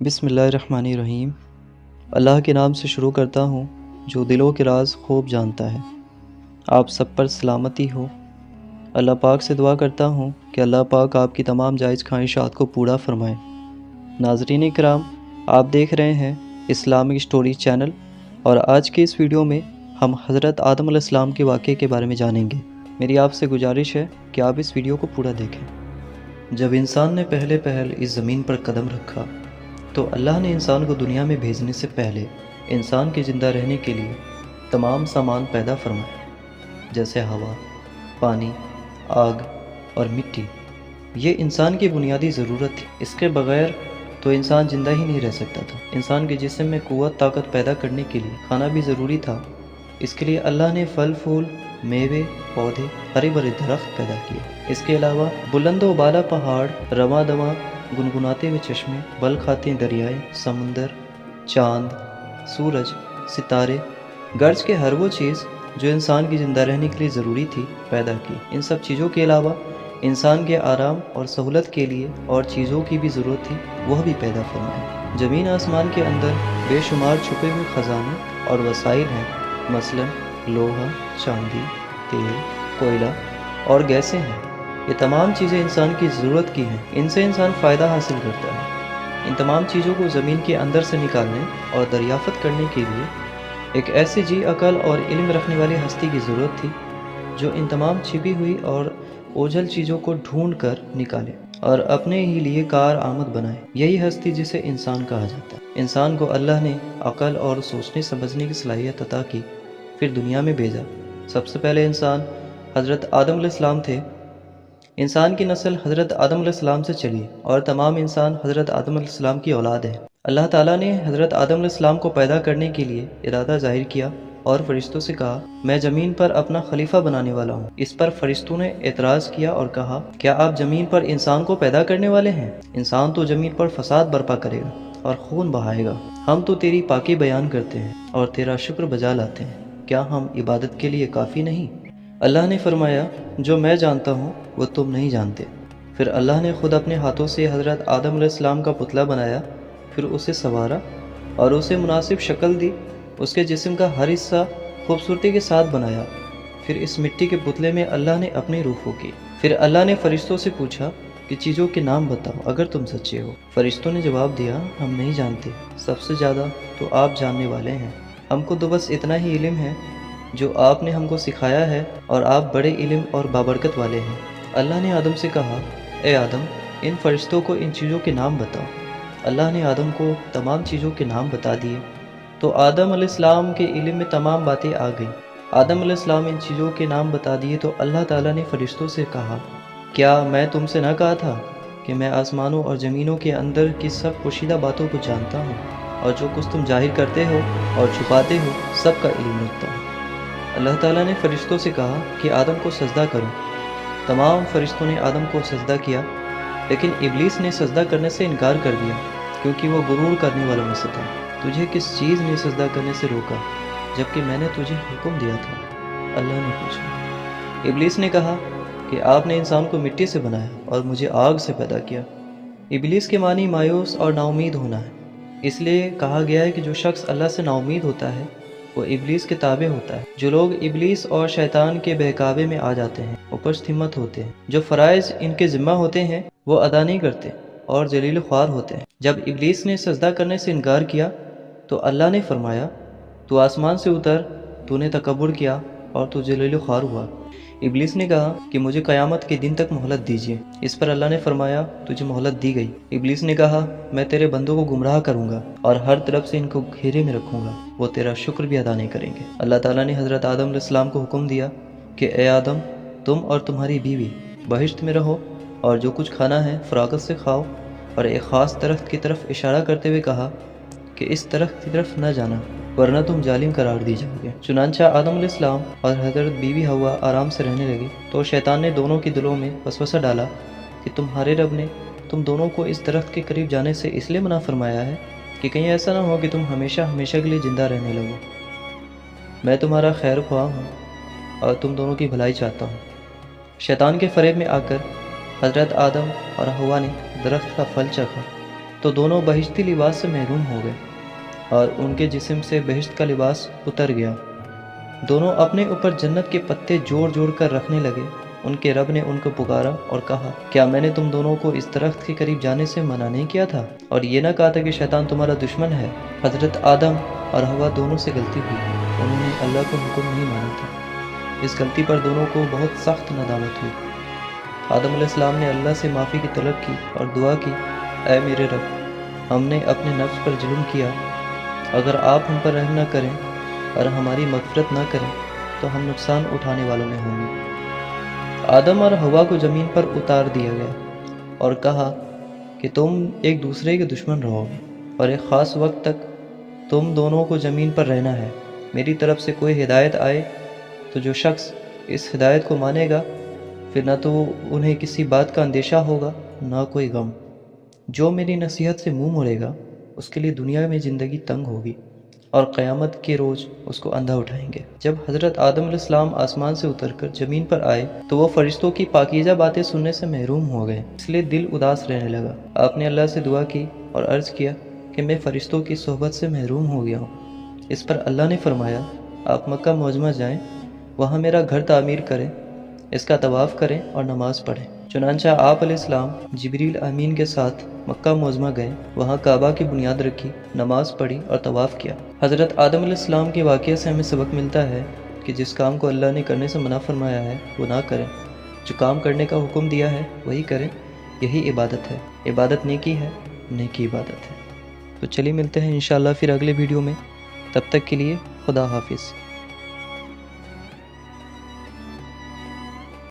بسم اللہ الرحمن الرحیم۔ اللہ کے نام سے شروع کرتا ہوں جو دلوں کے راز خوب جانتا ہے۔ آپ سب پر سلامتی ہو۔ اللہ پاک سے دعا کرتا ہوں کہ اللہ پاک آپ کی تمام جائز خواہشات کو پورا فرمائے۔ ناظرین کرام، آپ دیکھ رہے ہیں اسلامک سٹوری چینل، اور آج کے اس ویڈیو میں ہم حضرت آدم علیہ السلام کے واقعے کے بارے میں جانیں گے۔ میری آپ سے گزارش ہے کہ آپ اس ویڈیو کو پورا دیکھیں۔ جب انسان نے پہل اس زمین پر قدم رکھا تو اللہ نے انسان کو دنیا میں بھیجنے سے پہلے انسان کے زندہ رہنے کے لیے تمام سامان پیدا فرمایا، جیسے ہوا، پانی، آگ اور مٹی۔ یہ انسان کی بنیادی ضرورت تھی، اس کے بغیر تو انسان زندہ ہی نہیں رہ سکتا تھا۔ انسان کے جسم میں قوت طاقت پیدا کرنے کے لیے کھانا بھی ضروری تھا۔ اس کے لیے اللہ نے پھل پھول، میوے، پودے، ہرے بھرے درخت پیدا کیے۔ اس کے علاوہ بلند و بالا پہاڑ، رواں دواں گنگناتے ہوئے چشمے، بل کھاتے دریائے، سمندر، چاند، سورج، ستارے، گرج کے ہر وہ چیز جو انسان کی زندہ رہنے کے لیے ضروری تھی پیدا کی۔ ان سب چیزوں کے علاوہ انسان کے آرام اور سہولت کے لیے اور چیزوں کی بھی ضرورت تھی، وہ بھی پیدا فرمائے۔ زمین آسمان کے اندر بے شمار چھپے ہوئے خزانے اور وسائل ہیں، مثلا لوہا، چاندی، تیل، کوئلہ اور گیسیں ہیں۔ یہ تمام چیزیں انسان کی ضرورت کی ہیں، ان سے انسان فائدہ حاصل کرتا ہے۔ ان تمام چیزوں کو زمین کے اندر سے نکالنے اور دریافت کرنے کے لیے ایک ایسی جی عقل اور علم رکھنے والی ہستی کی ضرورت تھی جو ان تمام چھپی ہوئی اور اوجھل چیزوں کو ڈھونڈ کر نکالے اور اپنے ہی لیے کار آمد بنائے۔ یہی ہستی جسے انسان کہا جاتا ہے۔ انسان کو اللہ نے عقل اور سوچنے سمجھنے کی صلاحیت عطا کی، پھر دنیا میں بھیجا۔ سب سے پہلے انسان حضرت آدم علیہ السلام تھے۔ انسان کی نسل حضرت آدم علیہ السلام سے چلی اور تمام انسان حضرت آدم علیہ السلام کی اولاد ہیں۔ اللہ تعالیٰ نے حضرت آدم علیہ السلام کو پیدا کرنے کے لیے ارادہ ظاہر کیا اور فرشتوں سے کہا، میں زمین پر اپنا خلیفہ بنانے والا ہوں۔ اس پر فرشتوں نے اعتراض کیا اور کہا، کیا آپ زمین پر انسان کو پیدا کرنے والے ہیں؟ انسان تو زمین پر فساد برپا کرے گا اور خون بہائے گا۔ ہم تو تیری پاکی بیان کرتے ہیں اور تیرا شکر بجا لاتے ہیں، کیا ہم عبادت کے لیے کافی نہیں؟ اللہ نے فرمایا، جو میں جانتا ہوں وہ تم نہیں جانتے۔ پھر اللہ نے خود اپنے ہاتھوں سے حضرت آدم علیہ السلام کا پتلا بنایا، پھر اسے سنوارا اور اسے مناسب شکل دی۔ اس کے جسم کا ہر حصہ خوبصورتی کے ساتھ بنایا۔ پھر اس مٹی کے پتلے میں اللہ نے اپنی روح پھونکی۔ پھر اللہ نے فرشتوں سے پوچھا کہ چیزوں کے نام بتاؤ اگر تم سچے ہو۔ فرشتوں نے جواب دیا، ہم نہیں جانتے، سب سے زیادہ تو آپ جاننے والے ہیں۔ ہم کو تو بس اتنا ہی علم ہے جو آپ نے ہم کو سکھایا ہے، اور آپ بڑے علم اور بابرکت والے ہیں۔ اللہ نے آدم سے کہا، اے آدم، ان فرشتوں کو ان چیزوں کے نام بتاؤ۔ اللہ نے آدم کو تمام چیزوں کے نام بتا دیے تو آدم علیہ السلام کے علم میں تمام باتیں آ گئیں۔ آدم علیہ السلام ان چیزوں کے نام بتا دیے تو اللہ تعالیٰ نے فرشتوں سے کہا، کیا میں تم سے نہ کہا تھا کہ میں آسمانوں اور زمینوں کے اندر کی سب پوشیدہ باتوں کو جانتا ہوں، اور جو کچھ تم ظاہر کرتے ہو اور چھپاتے ہو سب کا علم رکھتا ہوں۔ اللہ تعالیٰ نے فرشتوں سے کہا کہ آدم کو سجدہ کرو۔ تمام فرشتوں نے آدم کو سجدہ کیا، لیکن ابلیس نے سجدہ کرنے سے انکار کر دیا کیونکہ وہ غرور کرنے والوں میں سے تھا۔ تجھے کس چیز نے سجدہ کرنے سے روکا جبکہ میں نے تجھے حکم دیا تھا؟ اللہ نے پوچھا۔ ابلیس نے کہا کہ آپ نے انسان کو مٹی سے بنایا اور مجھے آگ سے پیدا کیا۔ ابلیس کے معنی مایوس اور نا امید ہونا ہے، اس لیے کہا گیا ہے کہ جو شخص اللہ سے نا امید ہوتا ہے وہ ابلیس کے تابع ہوتا ہے۔ جو لوگ ابلیس اور شیطان کے بہکاوے میں آ جاتے ہیں وہ پست ہمت ہوتے ہیں، جو فرائض ان کے ذمہ ہوتے ہیں وہ ادا نہیں کرتے اور ذلیل خوار ہوتے ہیں۔ جب ابلیس نے سجدہ کرنے سے انکار کیا تو اللہ نے فرمایا، تو آسمان سے اتر، تو نے تکبر کیا اور تو ذلیل خوار ہوا۔ ابلیس نے کہا کہ مجھے قیامت کے دن تک مہلت دیجیے۔ اس پر اللہ نے فرمایا، تجھے مہلت دی گئی۔ ابلیس نے کہا، میں تیرے بندوں کو گمراہ کروں گا اور ہر طرف سے ان کو گھیرے میں رکھوں گا، وہ تیرا شکر بھی ادا نہیں کریں گے۔ اللہ تعالیٰ نے حضرت آدم علیہ السلام کو حکم دیا کہ اے آدم، تم اور تمہاری بیوی بہشت میں رہو اور جو کچھ کھانا ہے فراغت سے کھاؤ، اور ایک خاص درخت کی طرف اشارہ کرتے ہوئے کہا کہ اس درخت کی طرف نہ جانا ورنہ تم ظالم قرار دی جاؤ گے۔ چنانچہ آدم علیہ السلام اور حضرت بیوی حوا آرام سے رہنے لگے تو شیطان نے دونوں کے دلوں میں وسوسہ ڈالا کہ تمہارے رب نے تم دونوں کو اس درخت کے قریب جانے سے اس لیے منع فرمایا ہے کہ کہیں ایسا نہ ہو کہ تم ہمیشہ ہمیشہ کے لیے زندہ رہنے لگو۔ میں تمہارا خیر خواہ ہوں اور تم دونوں کی بھلائی چاہتا ہوں۔ شیطان کے فریب میں آ کر حضرت آدم اور حوا نے درخت کا پھل چکھا تو دونوں بہشتی لباس سے محروم ہو گئے اور ان کے جسم سے بہشت کا لباس اتر گیا۔ دونوں اپنے اوپر جنت کے پتے جوڑ جوڑ کر رکھنے لگے۔ ان کے رب نے ان کو پکارا اور کہا، کیا میں نے تم دونوں کو اس درخت کے قریب جانے سے منع نہیں کیا تھا اور یہ نہ کہا تھا کہ شیطان تمہارا دشمن ہے؟ حضرت آدم اور حوا دونوں سے غلطی ہوئی، انہوں نے اللہ کا حکم نہیں مانا تھا۔ اس غلطی پر دونوں کو بہت سخت ندامت ہوئی۔ آدم علیہ السلام نے اللہ سے معافی کی طلب کی اور دعا کی، اے میرے رب، ہم نے اپنے نفس پر ظلم کیا، اگر آپ ہم پر رحم نہ کریں اور ہماری مغفرت نہ کریں تو ہم نقصان اٹھانے والوں میں ہوں گے۔ آدم اور حوا کو زمین پر اتار دیا گیا اور کہا کہ تم ایک دوسرے کے دشمن رہو گے اور ایک خاص وقت تک تم دونوں کو زمین پر رہنا ہے۔ میری طرف سے کوئی ہدایت آئے تو جو شخص اس ہدایت کو مانے گا پھر نہ تو انہیں کسی بات کا اندیشہ ہوگا نہ کوئی غم۔ جو میری نصیحت سے منہ موڑے گا اس کے لیے دنیا میں زندگی تنگ ہوگی اور قیامت کے روز اس کو اندھا اٹھائیں گے۔ جب حضرت آدم علیہ السلام آسمان سے اتر کر زمین پر آئے تو وہ فرشتوں کی پاکیزہ باتیں سننے سے محروم ہو گئے، اس لیے دل اداس رہنے لگا۔ آپ نے اللہ سے دعا کی اور عرض کیا کہ میں فرشتوں کی صحبت سے محروم ہو گیا ہوں۔ اس پر اللہ نے فرمایا، آپ مکہ معظمہ جائیں، وہاں میرا گھر تعمیر کریں، اس کا طواف کریں اور نماز پڑھیں۔ چنانچہ آپ علیہ السلام جبریل امین کے ساتھ مکہ معظمہ گئے، وہاں کعبہ کی بنیاد رکھی، نماز پڑھی اور طواف کیا۔ حضرت آدم علیہ السلام کے واقعے سے ہمیں سبق ملتا ہے کہ جس کام کو اللہ نے کرنے سے منع فرمایا ہے وہ نہ کریں، جو کام کرنے کا حکم دیا ہے وہی کریں، یہی عبادت ہے۔ عبادت نیکی ہے، نیکی عبادت ہے۔ تو چلیے ملتے ہیں انشاءاللہ پھر اگلے ویڈیو میں، تب تک کے لیے خدا حافظ۔